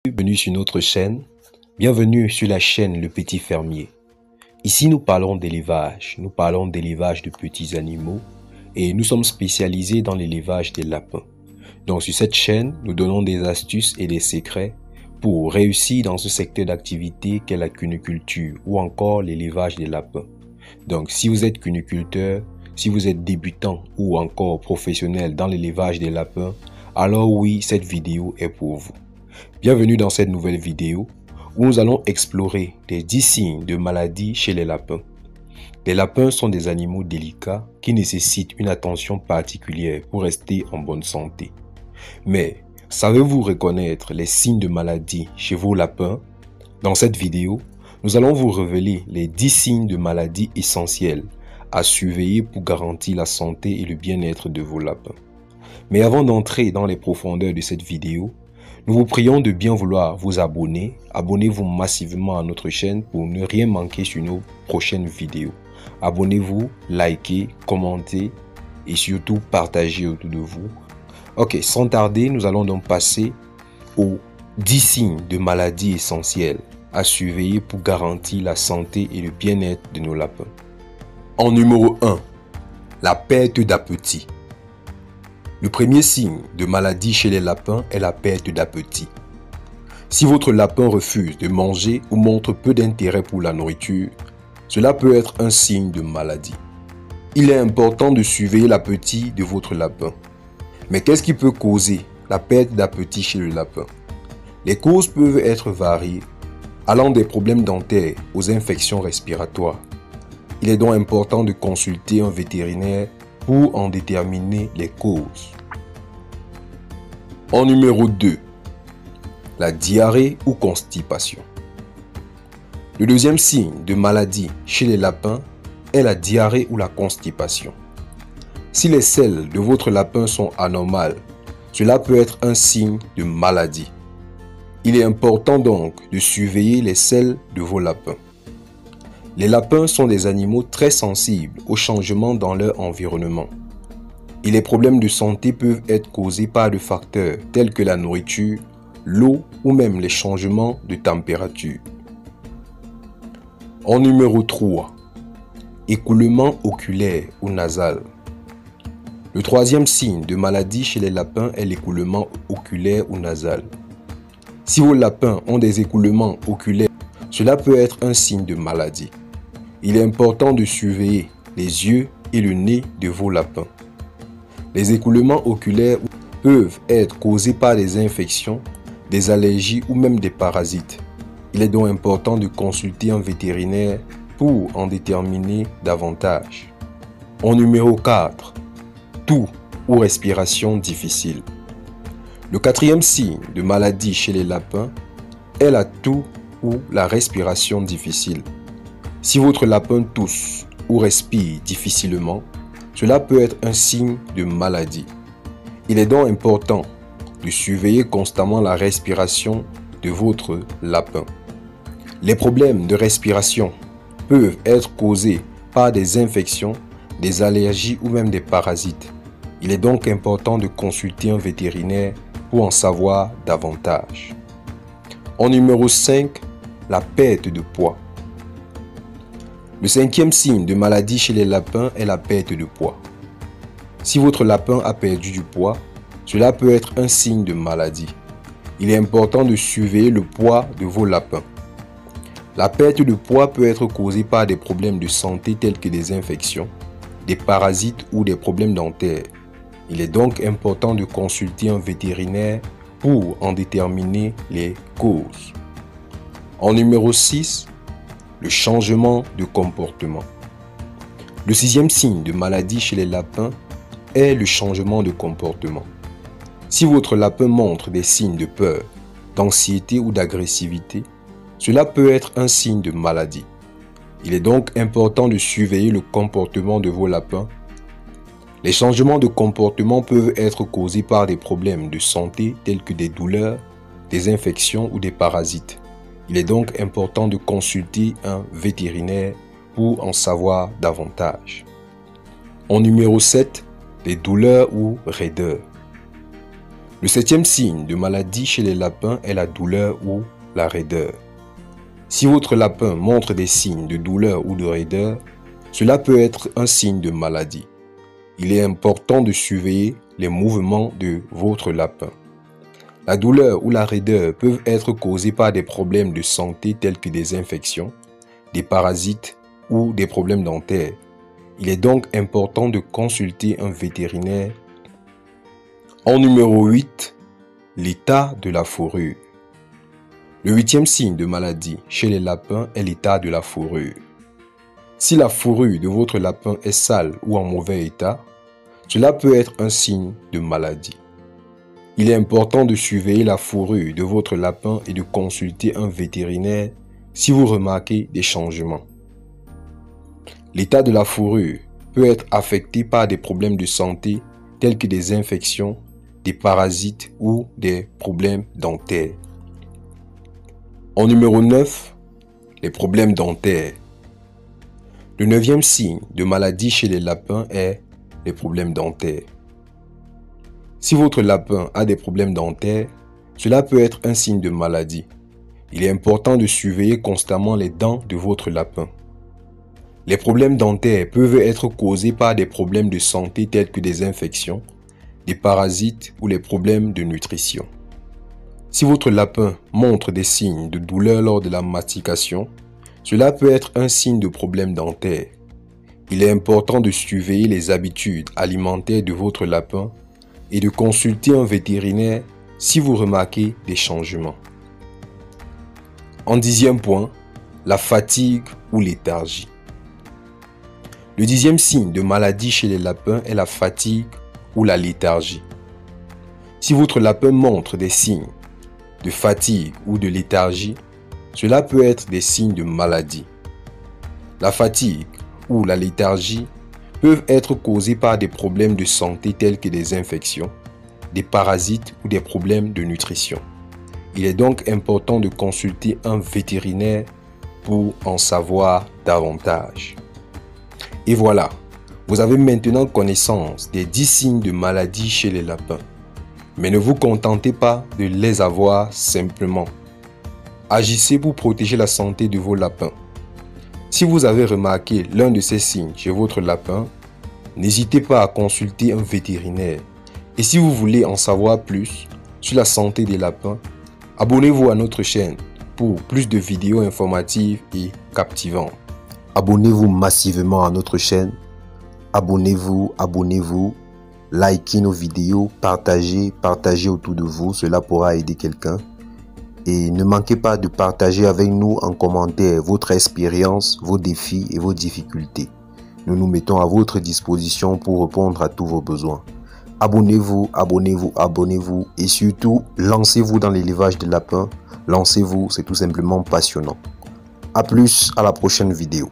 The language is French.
Bienvenue sur notre chaîne, bienvenue sur la chaîne Le Petit Fermier. Ici nous parlons d'élevage de petits animaux et nous sommes spécialisés dans l'élevage des lapins. Donc sur cette chaîne, nous donnons des astuces et des secrets pour réussir dans ce secteur d'activité qu'est la cuniculture ou encore l'élevage des lapins. Donc si vous êtes cuniculteur, si vous êtes débutant ou encore professionnel dans l'élevage des lapins, alors oui, cette vidéo est pour vous. Bienvenue dans cette nouvelle vidéo où nous allons explorer les 10 signes de maladie chez les lapins. Les lapins sont des animaux délicats qui nécessitent une attention particulière pour rester en bonne santé. Mais savez-vous reconnaître les signes de maladie chez vos lapins? Dans cette vidéo, nous allons vous révéler les 10 signes de maladie essentiels à surveiller pour garantir la santé et le bien-être de vos lapins. Mais avant d'entrer dans les profondeurs de cette vidéo, nous vous prions de bien vouloir vous abonner. Abonnez-vous massivement à notre chaîne pour ne rien manquer sur nos prochaines vidéos. Abonnez-vous, likez, commentez et surtout partagez autour de vous. Ok, sans tarder, nous allons donc passer aux 10 signes de maladie essentiels à surveiller pour garantir la santé et le bien-être de nos lapins. En numéro 1, la perte d'appétit. Le premier signe de maladie chez les lapins est la perte d'appétit. Si votre lapin refuse de manger ou montre peu d'intérêt pour la nourriture, cela peut être un signe de maladie. Il est important de surveiller l'appétit de votre lapin. Mais qu'est-ce qui peut causer la perte d'appétit chez le lapin? Les causes peuvent être variées, allant des problèmes dentaires aux infections respiratoires. Il est donc important de consulter un vétérinaire pour en déterminer les causes. En numéro 2, la diarrhée ou constipation. Le deuxième signe de maladie chez les lapins est la diarrhée ou la constipation. Si les selles de votre lapin sont anormales, cela peut être un signe de maladie. Il est important donc de surveiller les selles de vos lapins. Les lapins sont des animaux très sensibles aux changements dans leur environnement. Et les problèmes de santé peuvent être causés par des facteurs tels que la nourriture, l'eau ou même les changements de température. En numéro 3, écoulement oculaire ou nasal. Le troisième signe de maladie chez les lapins est l'écoulement oculaire ou nasal. Si vos lapins ont des écoulements oculaires, cela peut être un signe de maladie. Il est important de surveiller les yeux et le nez de vos lapins. Les écoulements oculaires peuvent être causés par des infections, des allergies ou même des parasites. Il est donc important de consulter un vétérinaire pour en déterminer davantage. En numéro 4, toux ou respiration difficile. Le quatrième signe de maladie chez les lapins est la toux ou la respiration difficile. Si votre lapin tousse ou respire difficilement, cela peut être un signe de maladie. Il est donc important de surveiller constamment la respiration de votre lapin. Les problèmes de respiration peuvent être causés par des infections, des allergies ou même des parasites. Il est donc important de consulter un vétérinaire pour en savoir davantage. En numéro 5, la perte de poids. Le cinquième signe de maladie chez les lapins est la perte de poids. Si votre lapin a perdu du poids, cela peut être un signe de maladie. Il est important de surveiller le poids de vos lapins. La perte de poids peut être causée par des problèmes de santé tels que des infections, des parasites ou des problèmes dentaires. Il est donc important de consulter un vétérinaire pour en déterminer les causes. En numéro 6, le changement de comportement. Le sixième signe de maladie chez les lapins est le changement de comportement. Si votre lapin montre des signes de peur, d'anxiété ou d'agressivité, cela peut être un signe de maladie. Il est donc important de surveiller le comportement de vos lapins. Les changements de comportement peuvent être causés par des problèmes de santé tels que des douleurs, des infections ou des parasites. Il est donc important de consulter un vétérinaire pour en savoir davantage. En numéro 7, les douleurs ou raideurs. Le 7e signe de maladie chez les lapins est la douleur ou la raideur. Si votre lapin montre des signes de douleur ou de raideur, cela peut être un signe de maladie. Il est important de surveiller les mouvements de votre lapin. La douleur ou la raideur peuvent être causées par des problèmes de santé tels que des infections, des parasites ou des problèmes dentaires. Il est donc important de consulter un vétérinaire. En numéro 8, l'état de la fourrure. Le 8e signe de maladie chez les lapins est l'état de la fourrure. Si la fourrure de votre lapin est sale ou en mauvais état, cela peut être un signe de maladie. Il est important de surveiller la fourrure de votre lapin et de consulter un vétérinaire si vous remarquez des changements. L'état de la fourrure peut être affecté par des problèmes de santé tels que des infections, des parasites ou des problèmes dentaires. En numéro 9, les problèmes dentaires. Le 9e signe de maladie chez les lapins est les problèmes dentaires. Si votre lapin a des problèmes dentaires, cela peut être un signe de maladie. Il est important de surveiller constamment les dents de votre lapin. Les problèmes dentaires peuvent être causés par des problèmes de santé tels que des infections, des parasites ou les problèmes de nutrition. Si votre lapin montre des signes de douleur lors de la mastication, cela peut être un signe de problème dentaire. Il est important de surveiller les habitudes alimentaires de votre lapin et de consulter un vétérinaire si vous remarquez des changements. En 10e point, la fatigue ou léthargie. Le 10e signe de maladie chez les lapins est la fatigue ou la léthargie. Si votre lapin montre des signes de fatigue ou de léthargie, cela peut être des signes de maladie. La fatigue ou la léthargie peuvent être causés par des problèmes de santé tels que des infections, des parasites ou des problèmes de nutrition. Il est donc important de consulter un vétérinaire pour en savoir davantage. Et voilà, vous avez maintenant connaissance des 10 signes de maladie chez les lapins. Mais ne vous contentez pas de les avoir simplement. Agissez pour protéger la santé de vos lapins. Si vous avez remarqué l'un de ces signes chez votre lapin, n'hésitez pas à consulter un vétérinaire. Et si vous voulez en savoir plus sur la santé des lapins, abonnez-vous à notre chaîne pour plus de vidéos informatives et captivantes. Abonnez-vous massivement à notre chaîne. Abonnez-vous. Likez nos vidéos, partagez autour de vous. Cela pourra aider quelqu'un. Et ne manquez pas de partager avec nous en commentaire votre expérience, vos défis et vos difficultés. Nous nous mettons à votre disposition pour répondre à tous vos besoins. Abonnez-vous et surtout, lancez-vous dans l'élevage de lapins. Lancez-vous, c'est tout simplement passionnant. A plus, à la prochaine vidéo.